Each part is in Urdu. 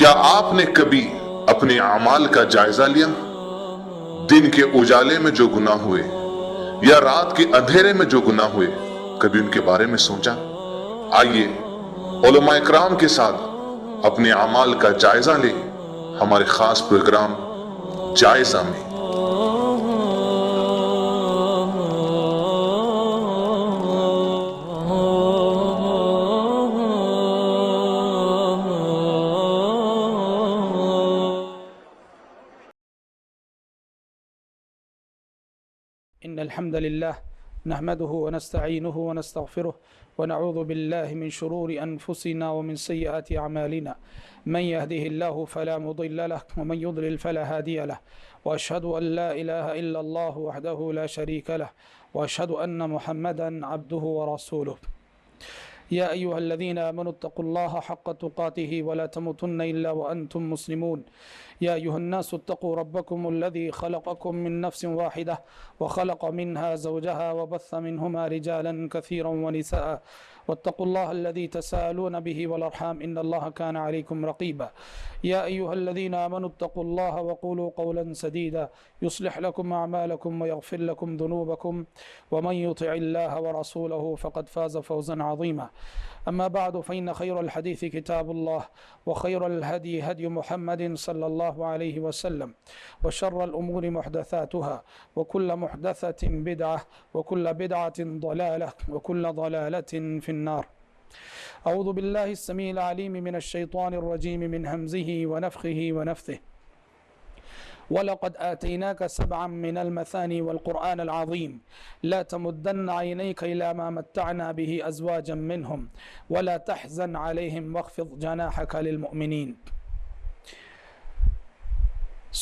کیا آپ نے کبھی اپنے اعمال کا جائزہ لیا؟ دن کے اجالے میں جو گناہ ہوئے یا رات کے اندھیرے میں جو گناہ ہوئے، کبھی ان کے بارے میں سوچا؟ آئیے علماء اکرام کے ساتھ اپنے اعمال کا جائزہ لیں ہمارے خاص پروگرام جائزہ میں۔ إن الحمد لله نحمده ونستعينه ونستغفره ونعوذ بالله من شرور أنفسنا ومن سيئات أعمالنا من يهده الله فلا مضل له ومن يضلل فلا هادي له وأشهد أن لا إله إلا الله وحده لا شريك له وأشهد أن محمدا عبده ورسوله يا أيها الذين آمنوا اتقوا الله حق تقاته ولا تموتن إلا وأنتم مسلمون يا أيها الناس اتقوا ربكم الذي خلقكم من نفس واحدة وخلق منها زوجها وبث منهما رجالا كثيرا ونساء واتقوا الله الذي تساءلون به والأرحام إن الله كان عليكم رقيبا يا أيها الذين آمنوا اتقوا الله وقولوا قولا سديدا يصلح لكم أعمالكم ويغفر لكم ذنوبكم ومن يطع الله ورسوله فقد فاز فوزا عظيما أما بعد فإن خير الحديث كتاب الله وخير الهدي هدي محمد صلى الله عليه وسلم وشر الأمور محدثاتها وكل محدثة بدعة وكل بدعة ضلالة وكل ضلالة في النار أعوذ بالله السميع العليم من الشيطان الرجيم من همزه ونفخه ونفثه وَلَقَدْ آتَيْنَاكَ سَبْعًا مِّنَ الْمَثَانِي وَالْقُرْآنَ الْعَظِيمِ لَا تَمُدَّنَّ عَيْنَيْكَ إِلَىٰ مَا مَتَّعْنَا بِهِ أَزْوَاجًا مِّنْهُمْ وَلَا تَحْزَنْ عَلَيْهِمْ وَاخْفِضْ جَنَاحَكَ لِلْمُؤْمِنِينَ۔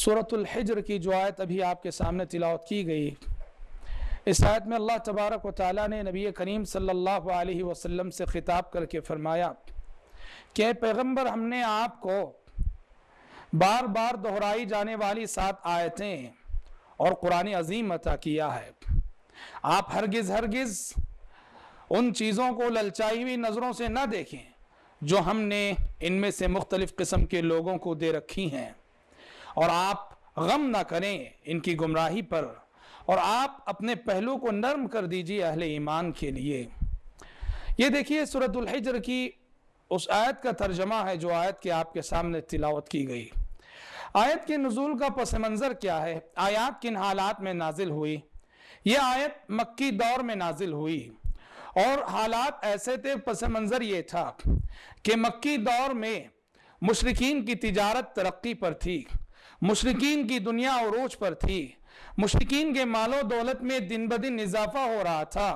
سورۃ الحجر کی جو آیت ابھی آپ کے سامنے تلاوت کی گئی، اس آیت میں اللہ تبارک و تعالیٰ نے نبی کریم صلی اللہ علیہ وسلم سے خطاب کر کے فرمایا کہ اے پیغمبر، ہم نے آپ کو بار بار دہرائی جانے والی 7 آیتیں اور قرآن عظیم عطا کیا ہے۔ آپ ہرگز ان چیزوں کو للچائی ہوئی نظروں سے نہ دیکھیں جو ہم نے ان میں سے مختلف قسم کے لوگوں کو دے رکھی ہیں، اور آپ غم نہ کریں ان کی گمراہی پر، اور آپ اپنے پہلو کو نرم کر دیجئے اہل ایمان کے لیے۔ یہ دیکھیے سورۃ الحجر کی اس آیت کا ترجمہ ہے جو آیت کے آپ کے سامنے تلاوت کی گئی۔ آیت کے نزول کا پس منظر کیا ہے؟ آیات کن حالات میں نازل ہوئی؟ یہ آیت مکی دور میں نازل ہوئی، اور حالات ایسے تھے، پس منظر یہ تھا کہ مکی دور میں مشرکین کی تجارت ترقی پر تھی، مشرکین کی دنیا عروج پر تھی، مشرکین کے مال و دولت میں دن بدن اضافہ ہو رہا تھا،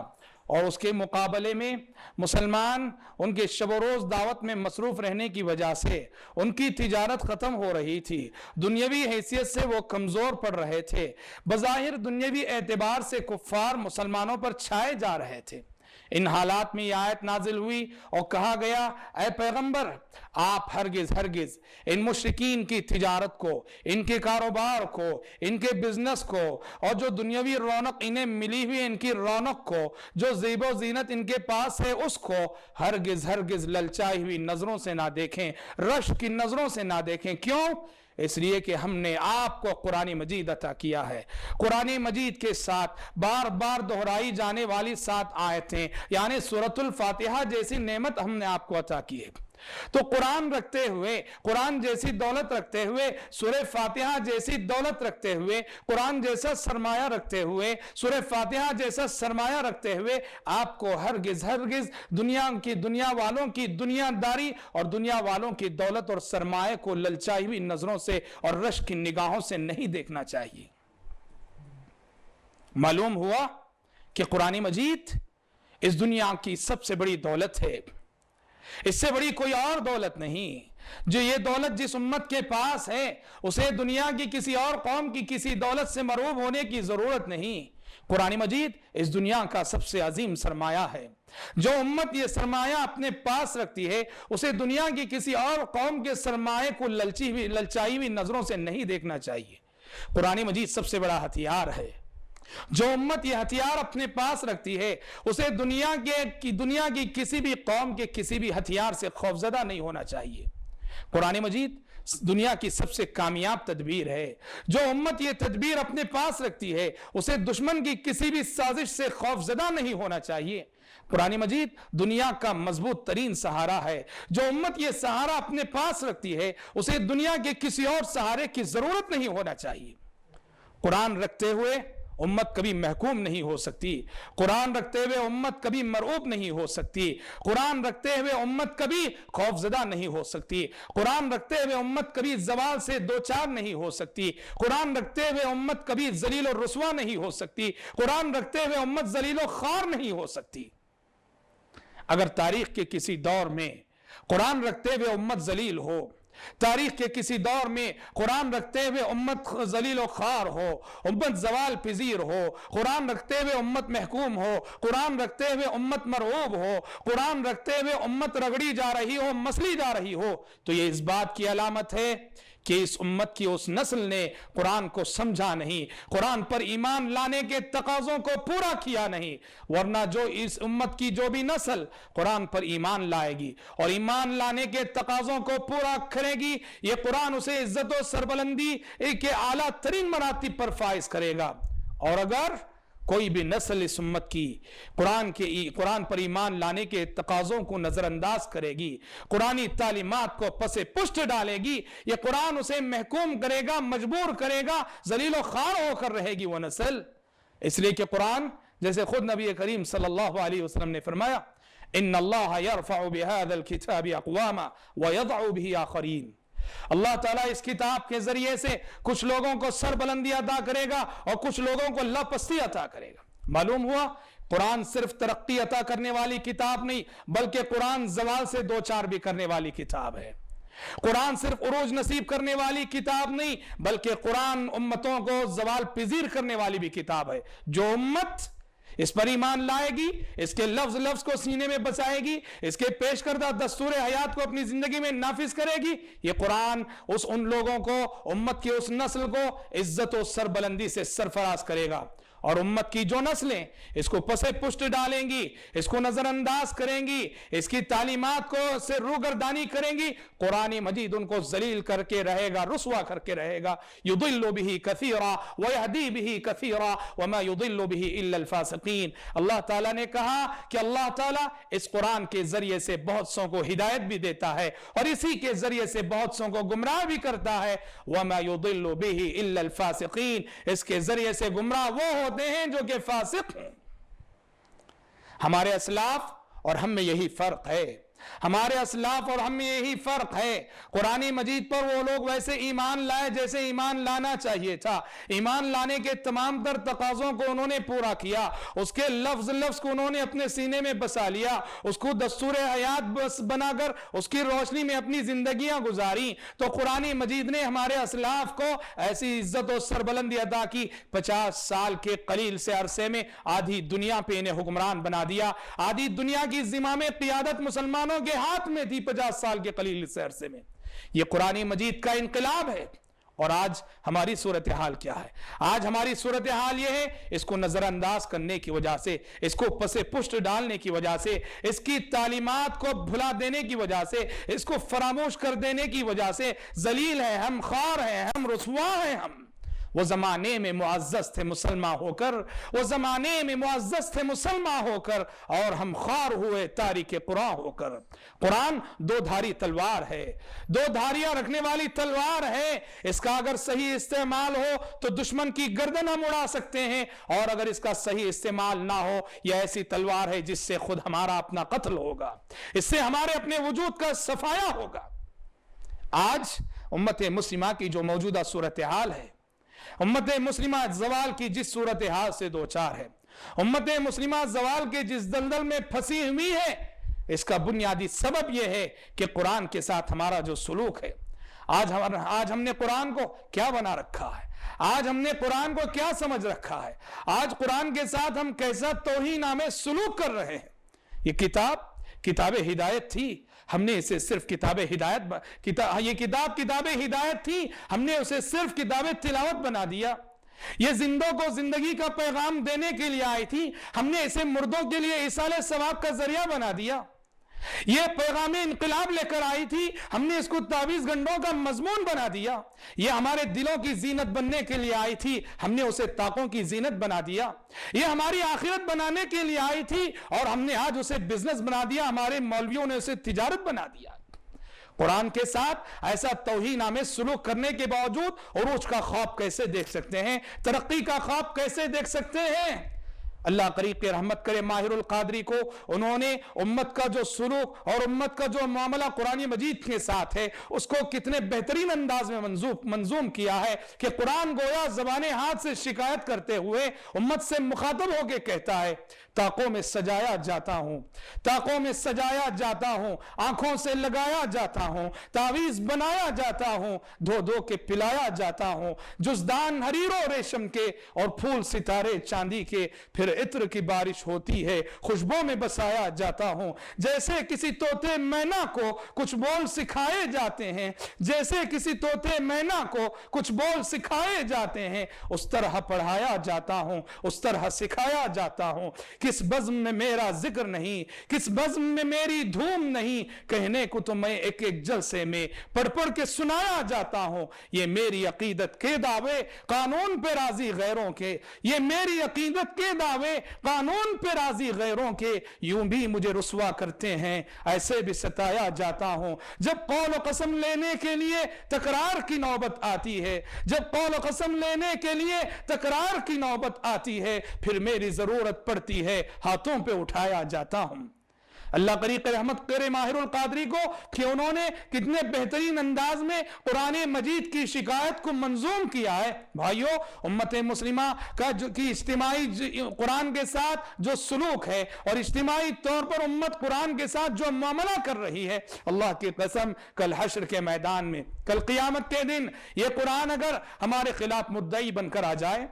اور اس کے مقابلے میں مسلمان ان کے شب و روز دعوت میں مصروف رہنے کی وجہ سے ان کی تجارت ختم ہو رہی تھی، دنیاوی حیثیت سے وہ کمزور پڑ رہے تھے، بظاہر دنیاوی اعتبار سے کفار مسلمانوں پر چھائے جا رہے تھے۔ ان حالات میں یہ آیت نازل ہوئی اور کہا گیا اے پیغمبر، آپ ہرگز ان مشرکین کی تجارت کو، ان کے کاروبار کو، ان کے بزنس کو، اور جو دنیاوی رونق انہیں ملی ہوئی ان کی رونق کو، جو زیب و زینت ان کے پاس ہے، اس کو ہرگز للچائی ہوئی نظروں سے نہ دیکھیں، رشک کی نظروں سے نہ دیکھیں۔ کیوں؟ اس لیے کہ ہم نے آپ کو قرآن مجید عطا کیا ہے۔ قرآن مجید کے ساتھ بار بار دہرائی جانے والی 7 آیتیں، یعنی سورۃ الفاتحہ جیسی نعمت ہم نے آپ کو عطا کی ہے۔ تو قرآن رکھتے ہوئے، قرآن جیسی دولت رکھتے ہوئے، سورہ فاتحہ جیسی دولت رکھتے ہوئے، قرآن جیسا سرمایہ رکھتے ہوئے، سورہ فاتحہ جیسا سرمایہ رکھتے ہوئے، آپ کو ہرگز دنیا والوں کی دنیا داری اور دنیا والوں کی دولت اور سرمایہ کو للچائی ہوئی نظروں سے اور رشک کی نگاہوں سے نہیں دیکھنا چاہیے۔ معلوم ہوا کہ قرآن مجید اس دنیا کی سب سے بڑی دولت ہے، اس سے بڑی کوئی اور دولت نہیں۔ جو یہ دولت جس امت کے پاس ہے، اسے دنیا کی کسی اور قوم کی کسی دولت سے مروب ہونے کی ضرورت نہیں۔ قرآن مجید اس دنیا کا سب سے عظیم سرمایہ ہے۔ جو امت یہ سرمایہ اپنے پاس رکھتی ہے، اسے دنیا کی کسی اور قوم کے سرمایہ کو للچائی ہوئی نظروں سے نہیں دیکھنا چاہیے۔ قرآن مجید سب سے بڑا ہتھیار ہے۔ جو امت یہ ہتھیار اپنے پاس رکھتی ہے، اسے دنیا کی کسی بھی قوم کے کسی بھی ہتھیار سے خوفزدہ نہیں ہونا چاہیے۔ قرآن مجید دنیا کی سب سے کامیاب تدبیر ہے۔ جو امت یہ تدبیر اپنے پاس رکھتی ہے اسے دشمن کی کسی بھی سازش سے خوف زدہ نہیں ہونا چاہیے۔ قرآن مجید دنیا کا مضبوط ترین سہارا ہے۔ جو امت یہ سہارا اپنے پاس رکھتی ہے اسے دنیا کے کسی اور سہارے کی ضرورت نہیں ہونا چاہیے۔ قرآن رکھتے ہوئے امت کبھی محکوم نہیں ہو سکتی، قرآن رکھتے ہوئے امت کبھی مرعوب نہیں ہو سکتی، قرآن رکھتے ہوئے امت کبھی خوف زدہ نہیں ہو سکتی، قرآن رکھتے ہوئے امت کبھی زوال سے دوچار نہیں ہو سکتی، قرآن رکھتے ہوئے امت کبھی ذلیل و رسوا نہیں ہو سکتی، قرآن رکھتے ہوئے امت ذلیل و خوار نہیں ہو سکتی۔ اگر تاریخ کے کسی دور میں قرآن رکھتے ہوئے امت ذلیل ہو، تاریخ کے کسی دور میں قرآن رکھتے ہوئے امت ذلیل و خوار ہو، امت زوال پذیر ہو، قرآن رکھتے ہوئے امت محکوم ہو، قرآن رکھتے ہوئے امت مرعوب ہو، قرآن رکھتے ہوئے امت رگڑی جا رہی ہو، مسلی جا رہی ہو، تو یہ اس بات کی علامت ہے کہ اس امت کی اس نسل نے قرآن کو سمجھا نہیں، قرآن پر ایمان لانے کے تقاضوں کو پورا کیا نہیں۔ ورنہ جو اس امت کی جو بھی نسل قرآن پر ایمان لائے گی اور ایمان لانے کے تقاضوں کو پورا کرے گی، یہ قرآن اسے عزت و سربلندی کے اعلیٰ ترین مراتب پر فائز کرے گا۔ اور اگر کوئی بھی نسل اس امت کی قرآن پر ایمان لانے کے تقاضوں کو نظر انداز کرے گی، قرآنی تعلیمات کو پس پشت ڈالے گی، یہ قرآن اسے محکوم کرے گا، مجبور کرے گا، ذلیل و خوار ہو کر رہے گی وہ نسل۔ اس لیے کہ قرآن جیسے خود نبی کریم صلی اللہ علیہ وسلم نے فرمایا ان اللہ یرفع بهذا الكتاب اقواما ويضع به آخرین، اللہ تعالیٰ اس کتاب کے ذریعے سے کچھ لوگوں کو سربلندی عطا کرے گا اور کچھ لوگوں کو لاپستی عطا کرے گا۔ معلوم ہوا قرآن صرف ترقی عطا کرنے والی کتاب نہیں بلکہ قرآن زوال سے دوچار بھی کرنے والی کتاب ہے۔ قرآن صرف عروج نصیب کرنے والی کتاب نہیں بلکہ قرآن امتوں کو زوال پذیر کرنے والی بھی کتاب ہے۔ جو امت اس پر ایمان لائے گی، اس کے لفظ لفظ کو سینے میں بسائے گی، اس کے پیش کردہ دستور حیات کو اپنی زندگی میں نافذ کرے گی، یہ قرآن ان لوگوں کو، امت کی اس نسل کو عزت و سربلندی سے سرفراز کرے گا۔ اور امت کی جو نسلیں اس کو پس پشت ڈالیں گی، اس کو نظر انداز کریں گی، اس کی تعلیمات کو سے روگردانی کریں گی، قرآن مجید ان کو ذلیل کر کے رہے گا، رسوا کر کے رہے گا۔ یضل به کثیرا ویہدی به کثیرا وما یضل به الا الفاسقین۔ اللہ تعالیٰ نے کہا کہ اللہ تعالیٰ اس قرآن کے ذریعے سے بہت سوں کو ہدایت بھی دیتا ہے اور اسی کے ذریعے سے بہت سوں کو گمراہ بھی کرتا ہے۔ وما یضل به الا الفاسقین، اس کے ذریعے سے گمراہ وہ ہوتے ہیں جو کہ فاسق ہیں۔ ہمارے اسلاف اور ہم میں یہی فرق ہے، ہمارے اسلاف اور ہم میں یہی فرق ہے۔ قرآن مجید پر وہ لوگ ویسے ایمان لائے جیسے ایمان لانا چاہیے تھا، ایمان لانے کے تمام تر تقاضوں کو انہوں نے پورا کیا، اس کے لفظ لفظ کو انہوں نے اپنے سینے میں بسا لیا، اس کو دستور حیات بنا کر اس کی روشنی میں اپنی زندگیاں گزاری۔ تو قرآن مجید نے ہمارے اسلاف کو ایسی عزت و سربلندی عطا کی، 50 سال کے قلیل سے عرصے میں آدھی دنیا پہ انہیں حکمران بنا دیا، آدھی دنیا کی زمام قیادت مسلمانوں کے ہاتھ میں تھی 50 سال کے قلیل سے عرصے میں۔ یہ قرآن مجید کا انقلاب ہے۔ اور آج ہماری صورتحال کیا ہے؟ آج ہماری صورتحال یہ ہے، اس کو نظر انداز کرنے کی وجہ سے، اس کو پس پشت ڈالنے کی وجہ سے، اس کی تعلیمات کو بھلا دینے کی وجہ سے، اس کو فراموش کر دینے کی وجہ سے ذلیل ہے ہم، خوار ہیں ہم، رسوا ہیں ہم۔ وہ زمانے میں معزز تھے مسلمان ہو کر، وہ زمانے میں معزز تھے مسلمان ہو کر، اور ہم خوار ہوئے تاریک قرآن ہو کر۔ قرآن دو دھاری تلوار ہے، دو دھاریاں رکھنے والی تلوار ہے۔ اس کا اگر صحیح استعمال ہو تو دشمن کی گردن ہم اڑا سکتے ہیں، اور اگر اس کا صحیح استعمال نہ ہو یہ ایسی تلوار ہے جس سے خود ہمارا اپنا قتل ہوگا، اس سے ہمارے اپنے وجود کا صفایا ہوگا۔ آج امت مسلمہ کی جو موجودہ صورتحال ہے، امت مسلمہ زوال کی جس صورتحال سے دوچار ہے، امت مسلمہ زوال کے جس دلدل میں پھنسی ہوئی ہے، اس کا بنیادی سبب یہ ہے کہ قرآن کے ساتھ ہمارا جو سلوک ہے۔ آج ہم نے قرآن کو کیا بنا رکھا ہے، آج ہم نے قرآن کو کیا سمجھ رکھا ہے، آج قرآن کے ساتھ ہم کیسا توہین آمیز سلوک کر رہے ہیں۔ یہ کتاب ہدایت تھی، ہم نے اسے صرف یہ کتاب ہدایت تھی، ہم نے اسے صرف کتاب تلاوت بنا دیا۔ یہ زندوں کو زندگی کا پیغام دینے کے لیے آئی تھی، ہم نے اسے مردوں کے لیے ایصال ثواب کا ذریعہ بنا دیا۔ یہ پیغام انقلاب لے کر آئی تھی، ہم نے اس کو تعویذ گنڈوں کا مضمون بنا دیا۔ یہ ہمارے دلوں کی زینت بننے کے لیے آئی تھی، ہم نے اسے طاقوں کی زینت بنا دیا۔ یہ ہماری آخرت بنانے کے لیے آئی تھی اور ہم نے آج اسے بزنس بنا دیا، ہمارے مولویوں نے اسے تجارت بنا دیا۔ قرآن کے ساتھ ایسا توہین آمیز سلوک کرنے کے باوجود عروج کا خواب کیسے دیکھ سکتے ہیں؟ ترقی کا خواب کیسے دیکھ سکتے ہیں؟ اللہ قریب کے رحمت کرے ماہر القادری کو، انہوں نے امت کا جو سلوک اور امت کا جو معاملہ قرآن مجید کے ساتھ ہے اس کو کتنے بہترین انداز میں منظوم کیا ہے کہ قرآن گویا زبان ہاتھ سے شکایت کرتے ہوئے امت سے مخاطب ہو کے کہتا ہے، طاقوں میں سجایا جاتا ہوں، طاقوں میں سجایا جاتا ہوں، آنکھوں سے لگایا جاتا ہوں، تعویذ بنایا جاتا ہوں، دھو دھو کے پلایا جاتا ہوں، جزدان حریر و ریشم کے اور پھول ستارے چاندی کے، پھر عطر کی بارش ہوتی ہے، خوشبو میں بسایا جاتا ہوں۔ جیسے کسی طوطے مینا کو کچھ بول سکھائے جاتے ہیں، جیسے کسی طوطے مینا کو کچھ بول سکھائے جاتے ہیں، اس طرح پڑھایا جاتا ہوں، اس طرح سکھایا جاتا ہوں۔ کس بزم میں میرا ذکر نہیں، کس بزم میں میری دھوم نہیں، کہنے کو تو میں ایک ایک جلسے میں پڑھ پڑھ کے سنایا جاتا ہوں۔ یہ میری عقیدت کے دعوے قانون پہ راضی غیروں کے، یہ میری عقیدت کے دعوے قانون پہ راضی غیروں کے، یوں بھی مجھے رسوا کرتے ہیں، ایسے بھی ستایا جاتا ہوں۔ جب قول و قسم لینے کے لیے تکرار کی نوبت آتی ہے، جب قول و قسم لینے کے لیے تکرار کی نوبت آتی ہے، پھر میری ضرورت پڑتی ہے، ہاتھوں پہ اٹھایا جاتا ہوں۔ اللہ قریب رحمت کرے ماہر القادری کو کہ انہوں نے کتنے بہترین انداز میں قرآن مجید کی شکایت کو منظوم کیا ہے۔ بھائیو، امت مسلمہ کا کی اجتماعی قرآن کے ساتھ جو سلوک ہے اور اجتماعی طور پر امت قرآن کے ساتھ جو معاملہ کر رہی ہے، اللہ کی قسم کل حشر کے میدان میں، کل قیامت کے دن یہ قرآن اگر ہمارے خلاف مدعی بن کر آ جائے،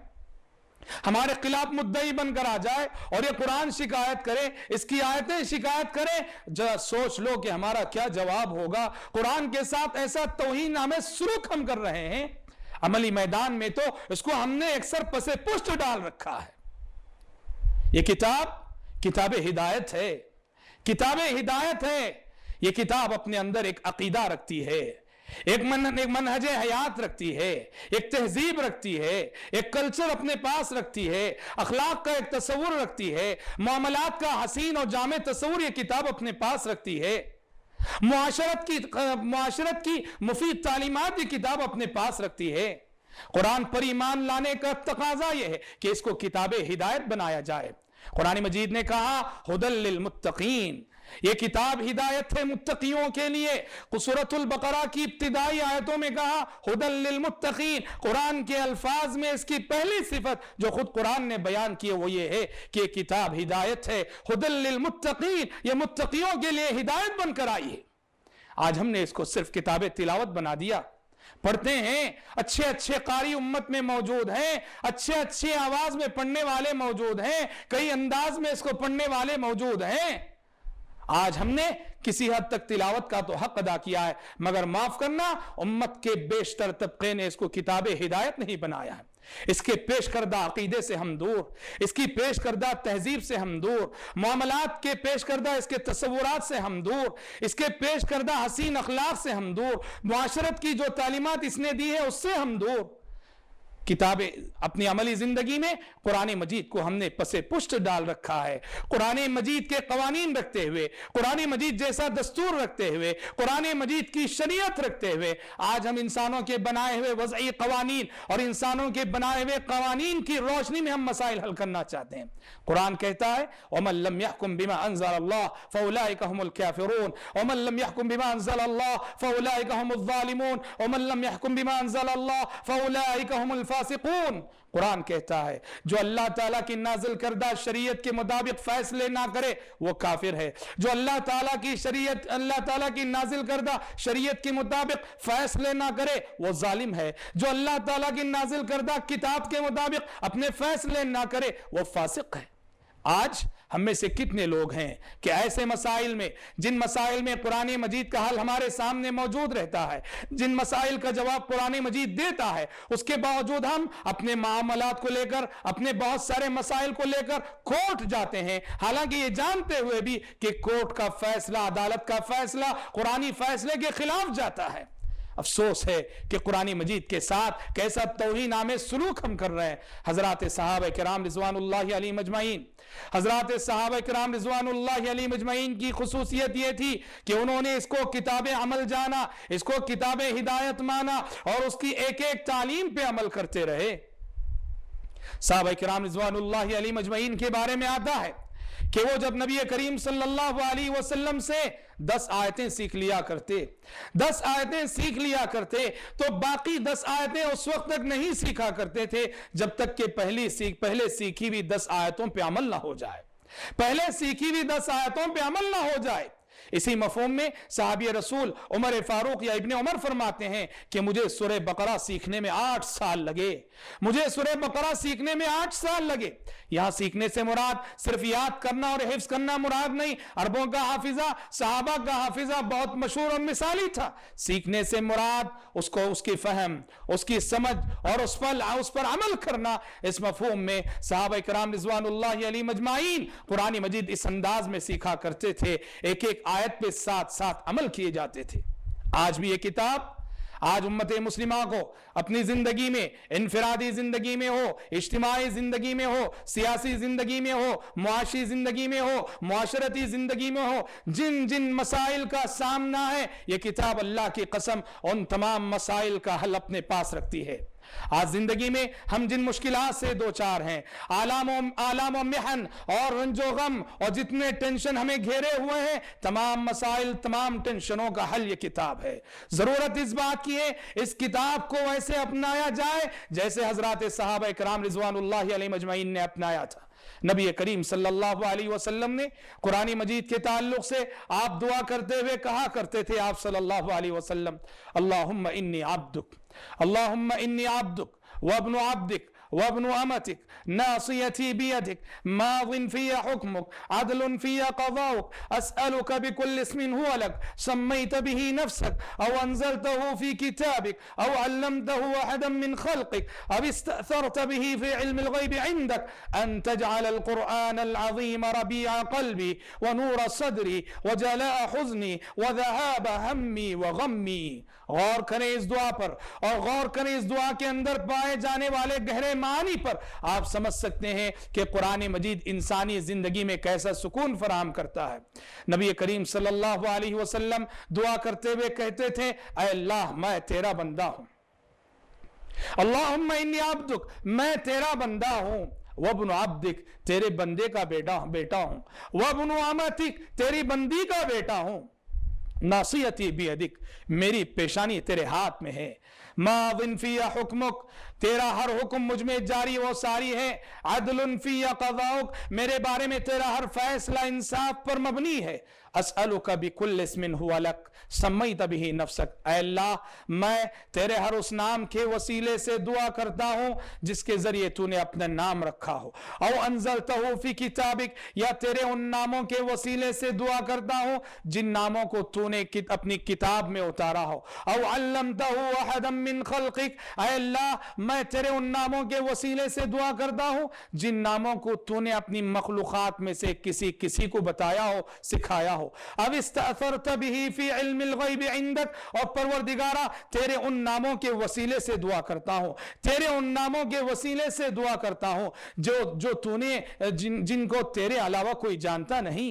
ہمارے خلاف مدعی بن کر آ جائے اور یہ قرآن شکایت کرے، اس کی آیتیں شکایت کرے، ذرا سوچ لو کہ ہمارا کیا جواب ہوگا۔ قرآن کے ساتھ ایسا توہین آمیز سلوک ہم کر رہے ہیں، عملی میدان میں تو اس کو ہم نے اکثر پسے پشت ڈال رکھا ہے۔ یہ کتاب ہدایت ہے، کتاب ہدایت ہے۔ یہ کتاب اپنے اندر ایک عقیدہ رکھتی ہے، ایک منہج حیات رکھتی ہے، ایک تہذیب رکھتی ہے، ایک کلچر اپنے پاس رکھتی ہے، اخلاق کا ایک تصور رکھتی ہے، معاملات کا حسین اور جامع تصور یہ کتاب اپنے پاس رکھتی ہے، معاشرت کی مفید تعلیمات یہ کتاب اپنے پاس رکھتی ہے۔ قرآن پر ایمان لانے کا تقاضا یہ ہے کہ اس کو کتاب ہدایت بنایا جائے۔ قرآن مجید نے کہا ہدی للمتقین، یہ کتاب ہدایت ہے متقیوں کے لیے۔ سورۃ البقرہ کی ابتدائی آیتوں میں کہا ہدی للمتقین، قرآن کے الفاظ میں اس کی پہلی صفت جو خود قرآن نے بیان کی وہ یہ ہے کہ کتاب ہدایت ہے، ہدی للمتقین، یہ متقیوں کے لیے ہدایت بن کر آئی ہے۔ آج ہم نے اس کو صرف کتاب تلاوت بنا دیا، پڑھتے ہیں، اچھے اچھے قاری امت میں موجود ہیں، اچھے آواز میں پڑھنے والے موجود ہیں، کئی انداز میں اس کو پڑھنے والے موجود ہیں۔ آج ہم نے کسی حد تک تلاوت کا تو حق ادا کیا ہے، مگر معاف کرنا امت کے بیشتر طبقے نے اس کو کتاب ہدایت نہیں بنایا ہے۔ اس کے پیش کردہ عقیدے سے ہم دور، اس کی پیش کردہ تہذیب سے ہم دور، معاملات کے پیش کردہ اس کے تصورات سے ہم دور، اس کے پیش کردہ حسین اخلاق سے ہم دور، معاشرت کی جو تعلیمات اس نے دی ہے اس سے ہم دور۔ کتاب اپنی عملی زندگی میں قرآن مجید کو ہم نے پسے پشت ڈال رکھا ہے۔ قرآن مجید کے قوانین رکھتے ہوئے، قرآن مجید جیسا دستور رکھتے ہوئے، قرآن مجید کی شریعت رکھتے ہوئے آج ہم انسانوں کے بنائے ہوئے وضعی قوانین اور انسانوں کے بنائے ہوئے قوانین کی روشنی میں ہم مسائل حل کرنا چاہتے ہیں۔ قرآن کہتا ہے وَمَن لَّمْ يَحْكُم بِمَا أَنزَلَ اللَّهُ فَأُولَٰئِكَ هُمُ الْكَافِرُونَ وَمَن لَّمْ يَحْكُم بِمَا أَنزَلَ اللَّهُ فَأُولَٰئِكَ هُمُ الظَّالِمُونَ وَمَن لَّمْ يَحْكُم بِمَا أَنزَلَ اللَّهُ فَأُولَٰئِكَ هُمُ الْفَاسِقُونَ۔ قرآن کہتا ہے جو اللہ تعالیٰ کی نازل کردہ شریعت کے مطابق فیصلے نہ کرے وہ کافر ہے، جو اللہ تعالیٰ کی شریعت، اللہ تعالیٰ کی نازل کردہ شریعت کے مطابق فیصلے نہ کرے وہ ظالم ہے، جو اللہ تعالیٰ کی نازل کردہ کتاب کے مطابق اپنے فیصلے نہ کرے وہ فاسق ہے۔ آج ہم میں سے کتنے لوگ ہیں کہ ایسے مسائل میں، جن مسائل میں قرآن مجید کا حل ہمارے سامنے موجود رہتا ہے، جن مسائل کا جواب قرآن مجید دیتا ہے، اس کے باوجود ہم اپنے معاملات کو لے کر، اپنے بہت سارے مسائل کو لے کر کورٹ جاتے ہیں، حالانکہ یہ جانتے ہوئے بھی کہ کورٹ کا فیصلہ، عدالت کا فیصلہ قرآنی فیصلے کے خلاف جاتا ہے۔ افسوس ہے کہ قرآن مجید کے ساتھ کیسا توہین آمیز سلوک ہم کر رہے ہیں۔ حضرات صحابہ کرام رضوان اللہ علیہم اجمعین، حضرات صحابہ کرام رضوان اللہ علیہم اجمعین کی خصوصیت یہ تھی کہ انہوں نے اس کو کتاب عمل جانا، اس کو کتاب ہدایت مانا اور اس کی ایک ایک تعلیم پہ عمل کرتے رہے۔ صحابہ کرام رضوان اللہ علیہم اجمعین کے بارے میں آتا ہے کہ وہ جب نبی کریم صلی اللہ علیہ وسلم سے 10 آیتیں سیکھ لیا کرتے، 10 آیتیں سیکھ لیا کرتے تو باقی 10 آیتیں اس وقت تک نہیں سیکھا کرتے تھے جب تک کہ پہلے سیکھی ہوئی 10 آیتوں پہ عمل نہ ہو جائے، پہلے سیکھی ہوئی 10 آیتوں پہ عمل نہ ہو جائے۔ اسی مفہوم میں صحابی رسول عمر فاروق یا ابن عمر فرماتے ہیں کہ مجھے سورہ بقرہ سیکھنے میں 8 سال لگے، مجھے سورہ بقرہ سیکھنے میں 8 سال لگے۔ یہاں سیکھنے سے مراد صرف یاد کرنا اور حفظ کرنا مراد نہیں، عربوں کا حافظہ، صحابہ کا حافظہ بہت مشہور اور مثالی تھا۔ سیکھنے سے مراد اس کی فہم، اس کی سمجھ اور اس پر عمل کرنا۔ اس مفہوم میں صحابہ کرام رضوان اللہ علیہم اجمعین قرآن مجید اس انداز میں سیکھا کرتے تھے، ایک ایک آیت پہ ساتھ ساتھ عمل کیے جاتے تھے۔ آج بھی یہ کتاب آج امت مسلمہ کو اپنی زندگی میں، انفرادی زندگی میں ہو، اجتماعی زندگی میں ہو، سیاسی زندگی میں ہو، معاشی زندگی میں ہو، معاشرتی زندگی میں ہو، جن جن مسائل کا سامنا ہے، یہ کتاب اللہ کی قسم ان تمام مسائل کا حل اپنے پاس رکھتی ہے۔ آج زندگی میں ہم جن مشکلات سے دوچار ہیں، آلام و محن اور رنج و غم اور جتنے ٹینشن ہمیں گھیرے ہوئے ہیں، تمام مسائل، تمام ٹینشنوں کا حل یہ کتاب ہے۔ ضرورت اس بات کی ہے اس کتاب کو ویسے اپنایا جائے جیسے حضرات صحابہ کرام رضوان اللہ علیہم اجمعین نے اپنایا تھا۔ نبی کریم صلی اللہ علیہ وسلم نے قرآن مجید کے تعلق سے آپ دعا کرتے ہوئے کہا کرتے تھے، آپ صلی اللہ علیہ وسلم، اللہم انی عبدک، اللہم انی عبدک وابن عبدک وابن امتک ناصیتی بیدک ماض فی حکمک عدل فی قضاؤک اسألک بکل اسم هو لک سمیت به نفسک او انزلته فی کتابک او علمته احدا من خلقک او استأثرت به فی علم الغیب عندک ان تجعل القرآن العظیم ربیع قلبی ونور صدری وجلاء حزنی وذهاب ہمی وغمی۔ غور کریں اس دعا پر اور غور کریں اس دعا کے اندر پائے جانے والے گہرے معانی پر، آپ سمجھ سکتے ہیں کہ قرآن مجید انسانی زندگی میں کیسا سکون فراہم کرتا ہے۔ نبی کریم صلی اللہ علیہ وسلم دعا کرتے ہوئے کہتے تھے، اے اللہ میں تیرا بندہ ہوں، اللہم انی عبدک میں تیرا بندہ ہوں، وابن عبدک تیرے بندے کا بیٹا ہوں، وابن امتک تیری بندی کا بیٹا ہوں، ناصیتی بیدک میری پیشانی تیرے ہاتھ میں ہے، ماض فی حکمک تیرا ہر حکم مجھ میں جاری و ساری ہے، عدل فی قضاؤک میرے بارے میں تیرا ہر فیصلہ انصاف پر مبنی ہے، اسألک بکل اسم هو لک سمیت به نفسک اے اللہ میں تیرے ہر اس نام کے وسیلے سے دعا کرتا ہوں جس کے ذریعے تو نے اپنا نام رکھا ہو، او انزلتہ فی کتابک یا تیرے ان ناموں کے وسیلے سے دعا کرتا ہوں جن ناموں کو تو نے اپنی کتاب میں اتارا ہو، او علمتہ احدا من خلقک اے اللہ میں تیرے ان ناموں کے وسیلے سے دعا کرتا ہوں جن ناموں کو تو نے اپنی مخلوقات میں سے کسی کو بتایا ہو، سکھایا ہو، اب استأثرت به فی علم الغیب عندک اور پروردگارہ تیرے ان ناموں کے وسیلے سے دعا کرتا ہوں، تیرے ان ناموں کے وسیلے سے دعا کرتا ہوں جو تو نے جن کو تیرے علاوہ کوئی جانتا نہیں۔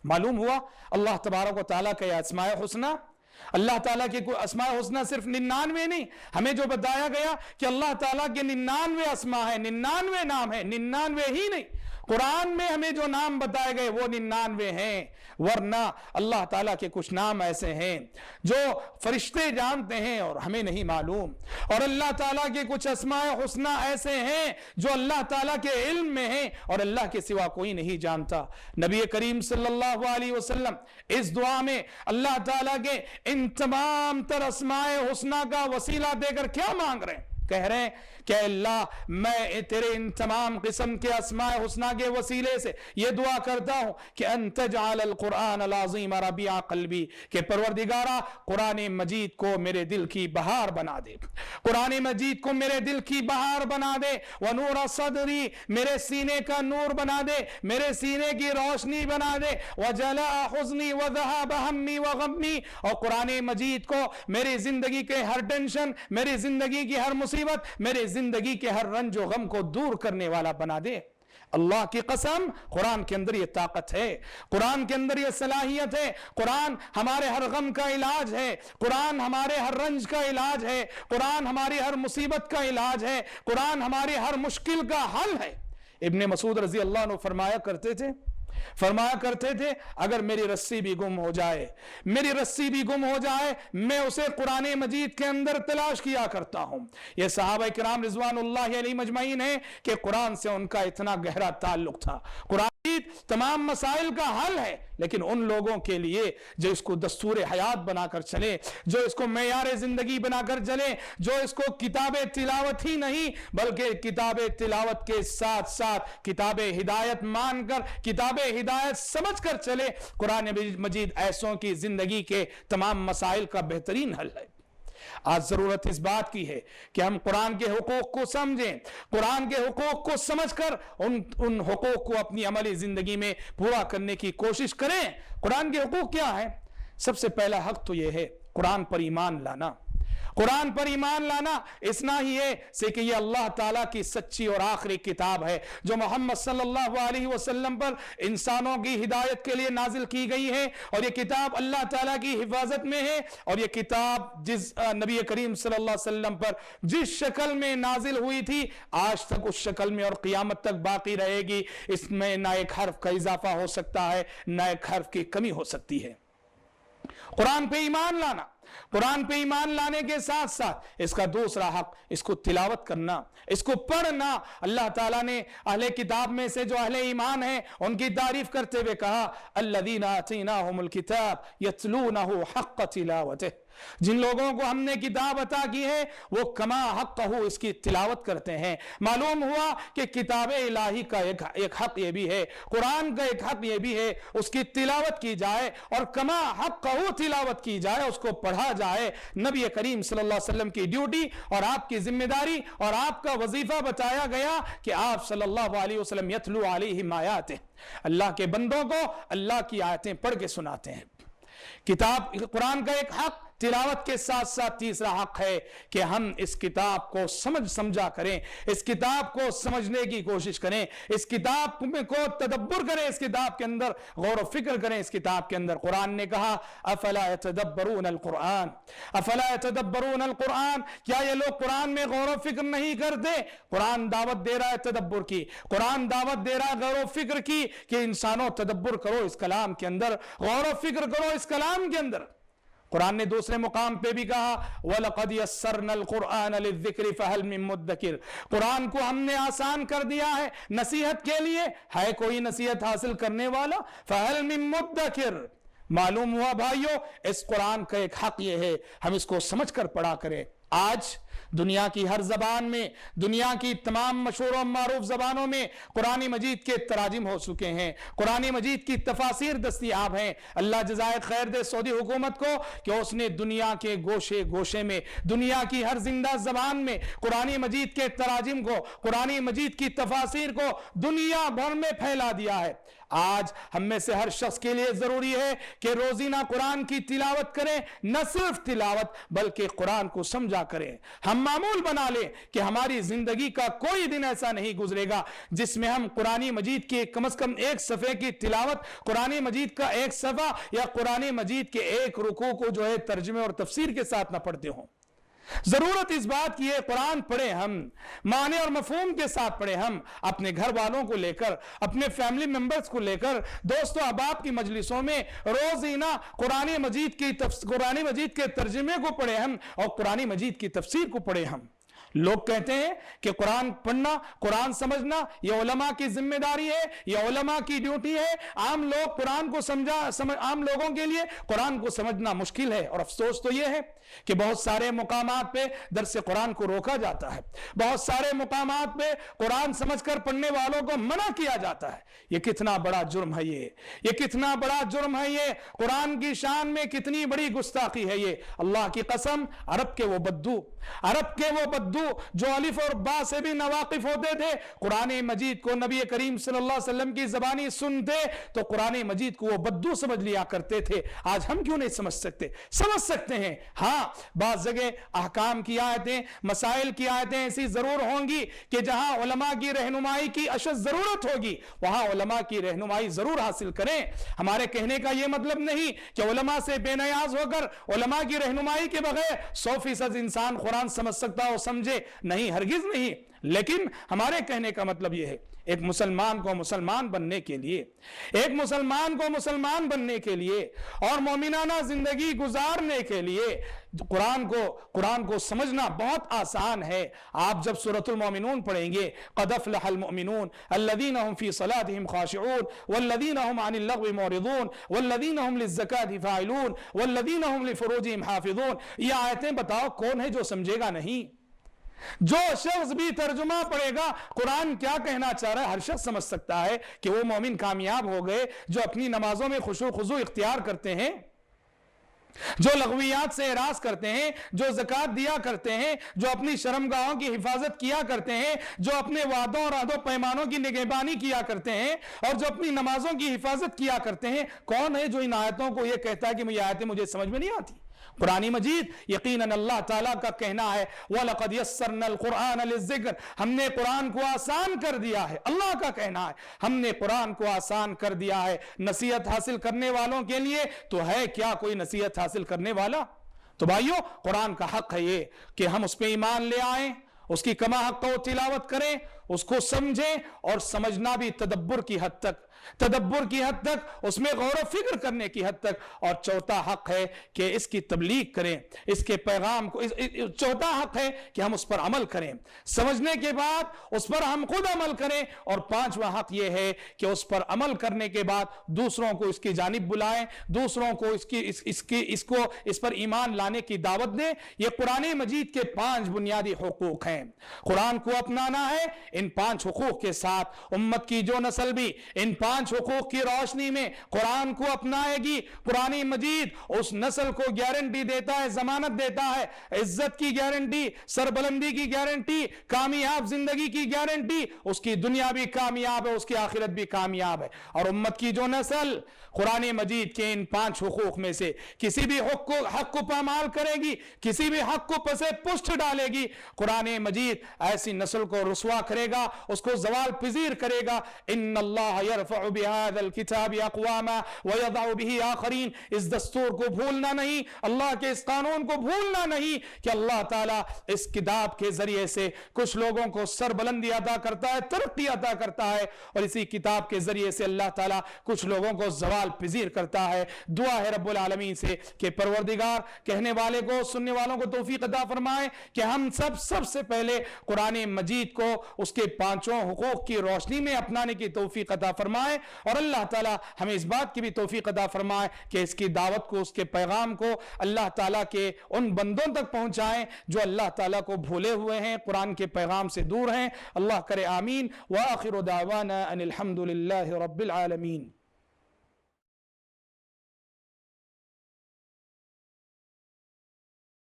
معلوم ہوا اللہ تبارک و تعالیٰ کا یہ اسماء حسنہ، اللہ تعالیٰ کے اسماء حسنہ صرف 99 نہیں، ہمیں جو بتایا گیا کہ اللہ تعالیٰ کے 99 اسماء ہیں، 99 نام ہیں، 99 ہی نہیں، قرآن میں ہمیں جو نام بتائے گئے وہ 99 ہیں، ورنہ اللہ تعالیٰ کے کچھ نام ایسے ہیں جو فرشتے جانتے ہیں اور ہمیں نہیں معلوم، اور اللہ تعالیٰ کے کچھ اسماء حسنہ ایسے ہیں جو اللہ تعالیٰ کے علم میں ہیں اور اللہ کے سوا کوئی نہیں جانتا۔ نبی کریم صلی اللہ علیہ وسلم اس دعا میں اللہ تعالیٰ کے ان تمام تر اسماء حسنہ کا وسیلہ دے کر کیا مانگ رہے ہیں؟ کہہ رہے ہیں کہ اللہ میں تیرے ان تمام قسم کے اسماء حسنہ کے وسیلے سے یہ دعا کرتا ہوں کہ ان تجعل القرآن العظیم ربیع قلبی، کہ پروردگارہ قرآن مجید کو میرے دل کی بہار بنا دے، قرآن مجید کو میرے دل کی بہار بنا دے، ونور صدری، میرے سینے کا نور بنا دے، میرے سینے کی روشنی بنا دے، وجلاء حزنی وذهاب ہمی وغمی، اور قرآن مجید کو میری زندگی کے ہر ٹینشن، میری زندگی کی ہر مصیبت، میرے زندگی کے ہر رنج و غم کو دور کرنے والا بنا دے۔ اللہ کی قسم قرآن کے اندر یہ طاقت ہے، قرآن کے اندر یہ صلاحیت ہے، قرآن ہمارے ہر غم کا علاج ہے، قرآن ہمارے ہر رنج کا علاج ہے، قرآن ہماری ہر مصیبت کا علاج ہے، قرآن ہماری ہر مشکل کا حل ہے۔ ابن مسعود رضی اللہ عنہ فرمایا کرتے تھے اگر میری رسی بھی گم ہو جائے، میں اسے قرآن مجید کے اندر تلاش کیا کرتا ہوں۔ یہ صحابہ کرام رضوان اللہ علیہ مجمعین ہیں کہ قرآن سے ان کا اتنا گہرا تعلق تھا۔ قرآن تمام مسائل کا حل ہے، لیکن ان لوگوں کے لیے جو اس کو دستور حیات بنا کر چلے، جو اس کو معیار زندگی بنا کر چلے، جو اس کو کتاب تلاوت ہی نہیں بلکہ کتاب تلاوت کے ساتھ ساتھ کتاب ہدایت مان کر، کتاب ہدایت سمجھ کر چلے، قرآن مجید ایسوں کی زندگی کے تمام مسائل کا بہترین حل ہے۔ آج ضرورت اس بات کی ہے کہ ہم قرآن کے حقوق کو سمجھیں، قرآن کے حقوق کو سمجھ کر ان حقوق کو اپنی عملی زندگی میں پورا کرنے کی کوشش کریں۔ قرآن کے حقوق کیا ہیں؟ سب سے پہلا حق تو یہ ہے قرآن پر ایمان لانا۔ قرآن پر ایمان لانا اسنا ہی ہے سے کہ یہ اللہ تعالیٰ کی سچی اور آخری کتاب ہے جو محمد صلی اللہ علیہ وسلم پر انسانوں کی ہدایت کے لیے نازل کی گئی ہے، اور یہ کتاب اللہ تعالیٰ کی حفاظت میں ہے، اور یہ کتاب جس نبی کریم صلی اللہ علیہ وسلم پر جس شکل میں نازل ہوئی تھی آج تک اس شکل میں اور قیامت تک باقی رہے گی۔ اس میں نہ ایک حرف کا اضافہ ہو سکتا ہے نہ ایک حرف کی کمی ہو سکتی ہے۔ قرآن پہ ایمان لانا، قرآن پہ ایمان لانے کے ساتھ ساتھ اس کا دوسرا حق اس کو تلاوت کرنا، اس کو پڑھنا۔ اللہ تعالیٰ نے اہل کتاب میں سے جو اہل ایمان ہیں ان کی تعریف کرتے ہوئے کہا الذین آتیناہم الکتاب یتلونہ حق تلاوتہ، جن لوگوں کو ہم نے کتاب عطا کی ہے وہ کما حقہ اس کی تلاوت کرتے ہیں۔ معلوم ہوا کہ کتاب الہی کا ایک حق یہ بھی ہے، قرآن کا ایک حق یہ بھی ہے، اس کی تلاوت کی جائے اور کما حقہ تلاوت کی جائے، اس کو پڑھا جائے۔ نبی کریم صلی اللہ علیہ وسلم کی ڈیوٹی اور آپ کی ذمہ داری اور آپ کا وظیفہ بتایا گیا کہ آپ صلی اللہ علیہ وسلم یتلو علیہم آیاتہ، اللہ کے بندوں کو اللہ کی آیتیں پڑھ کے سناتے ہیں۔ کتاب قرآن کا ایک حق تلاوت کے ساتھ ساتھ تیسرا حق ہے کہ ہم اس کتاب کو سمجھا کریں، اس کتاب کو سمجھنے کی کوشش کریں، اس کتاب کو تدبر کریں، اس کتاب کے اندر غور و فکر کریں۔ اس کتاب کے اندر قرآن نے کہا افلا يتدبرون القرآن، افلا يتدبرون القرآن، کیا یہ لوگ قرآن میں غور و فکر نہیں کرتے؟ قرآن دعوت دے رہا ہے تدبر کی، قرآن دعوت دے رہا ہے غور و فکر کی کہ انسانوں تدبر کرو اس کلام کے اندر، غور و فکر کرو اس کلام کے اندر۔ قرآن نے دوسرے مقام پہ بھی کہا وَلَقَدْ يَسَّرْنَا الْقُرْآنَ لِلذِّكْرِ فَهَلْ مِن مُدَّكِرٍ، قرآن کو ہم نے آسان کر دیا ہے نصیحت کے لیے، ہے کوئی نصیحت حاصل کرنے والا؟ فَهَلْ مِن مُدَّكِرٍ۔ معلوم ہوا بھائیو اس قرآن کا ایک حق یہ ہے ہم اس کو سمجھ کر پڑھا کریں۔ آج دنیا کی ہر زبان میں، دنیا کی تمام مشہور و معروف زبانوں میں قرآن مجید کے تراجم ہو چکے ہیں، قرآن مجید کی تفاسیر دستیاب ہیں۔ اللہ جزائے خیر دے سعودی حکومت کو کہ اس نے دنیا کے گوشے گوشے میں، دنیا کی ہر زندہ زبان میں قرآن مجید کے تراجم کو، قرآن مجید کی تفاسیر کو دنیا بھر میں پھیلا دیا ہے۔ آج ہم میں سے ہر شخص کے لیے ضروری ہے کہ روزینہ قرآن کی تلاوت کریں، نہ صرف تلاوت بلکہ قرآن کو سمجھا کریں۔ ہم معمول بنا لیں کہ ہماری زندگی کا کوئی دن ایسا نہیں گزرے گا جس میں ہم قرآن مجید کے کم از کم ایک صفحے کی تلاوت، قرآن مجید کا ایک صفحہ یا قرآن مجید کے ایک رکوع کو جو ہے ترجمے اور تفسیر کے ساتھ نہ پڑھتے ہوں۔ ضرورت اس بات کی ہے قرآن پڑھیں، ہم معنی اور مفہوم کے ساتھ پڑھیں، ہم اپنے گھر والوں کو لے کر، اپنے فیملی ممبرز کو لے کر، دوست و احباب کی مجلسوں میں روزینہ قرآن مجید کے ترجمے کو پڑھیں ہم اور قرآن مجید کی تفسیر کو پڑھیں ہم۔ لوگ کہتے ہیں کہ قرآن پڑھنا، قرآن سمجھنا یہ علماء کی ذمہ داری ہے، یہ علماء کی ڈیوٹی ہے، عام لوگ قرآن کو عام لوگوں کے لیے قرآن کو سمجھنا مشکل ہے۔ اور افسوس تو یہ ہے کہ بہت سارے مقامات پہ درس قرآن کو روکا جاتا ہے، بہت سارے مقامات پہ قرآن سمجھ کر پڑھنے والوں کو منع کیا جاتا ہے۔ یہ کتنا بڑا جرم ہے، یہ کتنا بڑا جرم ہے، یہ قرآن کی شان میں کتنی بڑی گستاخی ہے یہ۔ اللہ کی قسم، عرب کے وہ بدو جو الف اور با سے بھی ناواقف ہوتے تھے، قرآن مجید کو نبی کریم صلی اللہ علیہ وسلم کی زبانی سنتے تو قرآن مجید کو وہ بدو سمجھ لیا کرتے تھے۔ آج ہم کیوں نہیں سمجھ سکتے؟ سمجھ سکتے ہیں، ہاں بعض جگہ احکام کی آیتیں، مسائل کی آیتیں ایسی ضرور ہوں گی کہ جہاں علماء کی رہنمائی کی اشد ضرورت ہوگی وہاں علماء کی رہنمائی ضرور حاصل کریں۔ ہمارے کہنے کا یہ مطلب نہیں کہ علماء سے بے نیاز ہو کر علماء کی رہنمائی کے بغیر 100% انسان قرآن سمجھ سکتا ہو، سمجھے نہیں، ہرگز نہیں۔ لیکن ہمارے کہنے کا مطلب یہ ہے، ایک مسلمان کو مسلمان بننے کے لیے اور مومنانہ زندگی گزارنے کے لیے قرآن کو سمجھنا بہت آسان ہے۔ آپ جب سورۃ المومنون پڑھیں گے، قد افلح المؤمنون الذین هم فی صلاتهم خاشعون والذین هم عن اللغو معرضون والذین هم للزکاة فاعلون والذین هم لفروجهم حافظون، یہ آیتیں بتاؤ کون ہے جو سمجھے گا؟ نہیں۔ جو شخص بھی ترجمہ پڑھے گا قرآن کیا کہنا چاہ رہا ہے، ہر شخص سمجھ سکتا ہے کہ وہ مومن کامیاب ہو گئے جو اپنی نمازوں میں خشوع و خضوع اختیار کرتے ہیں، جو لغویات سے اعراض کرتے ہیں، جو زکوٰۃ دیا کرتے ہیں، جو اپنی شرمگاہوں کی حفاظت کیا کرتے ہیں، جو اپنے وعدوں اور عہد و پیمانوں کی نگہبانی کیا کرتے ہیں اور جو اپنی نمازوں کی حفاظت کیا کرتے ہیں۔ کون ہے جو ان آیتوں کو یہ کہتا ہے کہ یہ آیتیں مجھے سمجھ میں نہیں آتی؟ قرآن مجید یقیناً اللہ تعالیٰ کا کہنا ہے وَلَقَدْ يَسَّرْنَا الْقُرْآنَ لِلذِّكْرِ، ہم نے قرآن کو آسان کر دیا ہے۔ اللہ کا کہنا ہے ہم نے قرآن کو آسان کر دیا ہے نصیحت حاصل کرنے والوں کے لیے۔ تو ہے کیا کوئی نصیحت حاصل کرنے والا؟ تو بھائیو، قرآن کا حق ہے یہ کہ ہم اس پہ ایمان لے آئیں، اس کی کما حق کو تلاوت کریں، اس کو سمجھیں، اور سمجھنا بھی تدبر کی حد تک، اس میں غور و فکر کرنے کی حد تک۔ اور چوتھا حق ہے کہ اس کی تبلیغ کریں، اس کے پیغام کو، چوتھا حق ہے کہ ہم اس پر عمل کریں، سمجھنے کے بعد اس پر ہم خود عمل کریں۔ اور پانچواں حق یہ ہے کہ اس پر عمل کرنے کے بعد دوسروں کو اس کی جانب بلائیں، دوسروں کو اس پر ایمان لانے کی دعوت دیں۔ یہ قرآن مجید کے 5 بنیادی حقوق ہیں۔ قرآن کو اپنانا ہے، ان 5 حقوق کے ساتھ امت کی جو نسل بھی ان 5 حقوق کی روشنی میں قرآن کو اپنائے گی، قرآن مجید اس نسل کو گارنٹی دیتا ہے، ضمانت دیتا ہے، عزت کی گارنٹی، سربلندی کی گارنٹی، کامیاب زندگی کی گارنٹی۔ اس کی دنیا بھی کامیاب ہے، اس کی آخرت بھی کامیاب ہے۔ اور امت کی جو نسل قرآن مجید کے ان 5 حقوق میں سے کسی بھی حق کو پامال کرے گی، کسی بھی حق کو پسے پشت ڈالے گی، قرآن مجید ایسی نسل کو رسوا کرے گا، اس کو زوال پذیر کرے گا۔ ان اللہ یرفع بهذا الكتاب اقواما ويضع به آخرین، اس دستور کو بھولنا نہیں، اللہ کے اس قانون کو بھولنا نہیں کہ اللہ تعالیٰ اس کتاب کے ذریعے سے کچھ لوگوں کو سربلندی عطا کرتا ہے، ترقی عطا کرتا ہے، اور اسی کتاب کے ذریعے سے اللہ تعالیٰ کچھ لوگوں کو زوال پذیر کرتا ہے۔ دعا ہے رب العالمین سے کہ پروردگار کہنے والے کو، سننے والوں کو توفیق عطا فرمائے کہ ہم سب سے پہلے قرآن مجید کو اس کے 5 حقوق کی روشنی میں اپنانے کی توفیق عطا فرمائے، اور اللہ تعالیٰ ہمیں اس بات کی بھی توفیق عطا فرمائے کہ اس کی دعوت کو، اس کے پیغام کو اللہ تعالیٰ کے ان بندوں تک پہنچائیں جو اللہ تعالیٰ کو بھولے ہوئے ہیں، قرآن کے پیغام سے دور ہیں۔ اللہ کرے آمین۔ وآخر دعوانا ان الحمد للہ رب العالمین۔